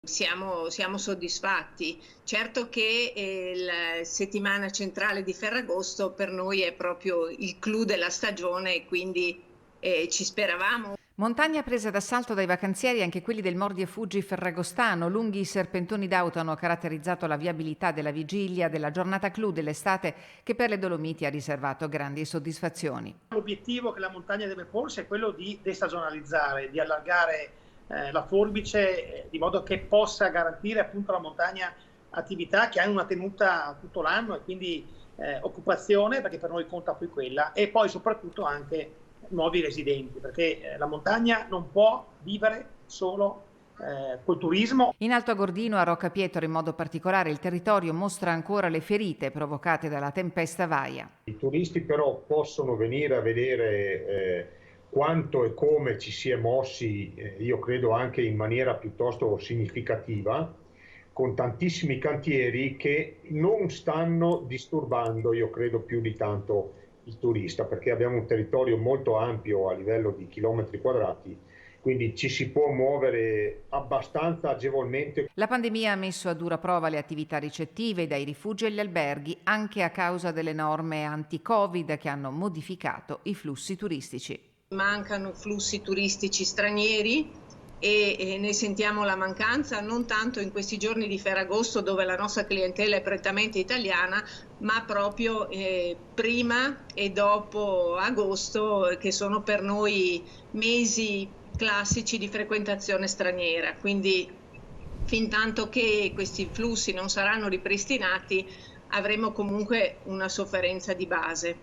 Siamo soddisfatti. Certo che la settimana centrale di Ferragosto per noi è proprio il clou della stagione e quindi ci speravamo. Montagna presa d'assalto dai vacanzieri anche quelli del Mordi e Fuggi ferragostano. Lunghi serpentoni d'auto hanno caratterizzato la viabilità della vigilia della giornata clou dell'estate che per le Dolomiti ha riservato grandi soddisfazioni. L'obiettivo che la montagna deve porsi è quello di destagionalizzare, di allargare la forbice di modo che possa garantire appunto alla montagna attività che hanno una tenuta tutto l'anno e quindi occupazione, perché per noi conta poi quella, e poi soprattutto anche nuovi residenti, perché la montagna non può vivere solo col turismo. In Alto Agordino, a Rocca Pietro in modo particolare, il territorio mostra ancora le ferite provocate dalla tempesta Vaia. I turisti però possono venire a vedere quanto e come ci si è mossi, io credo anche in maniera piuttosto significativa, con tantissimi cantieri che non stanno disturbando, io credo, più di tanto il turista, perché abbiamo un territorio molto ampio a livello di chilometri quadrati, quindi ci si può muovere abbastanza agevolmente. La pandemia ha messo a dura prova le attività ricettive dai rifugi agli alberghi, anche a causa delle norme anti-Covid che hanno modificato i flussi turistici. Mancano flussi turistici stranieri e ne sentiamo la mancanza non tanto in questi giorni di Ferragosto dove la nostra clientela è prettamente italiana, ma proprio prima e dopo agosto, che sono per noi mesi classici di frequentazione straniera. Quindi fin tanto che questi flussi non saranno ripristinati avremo comunque una sofferenza di base.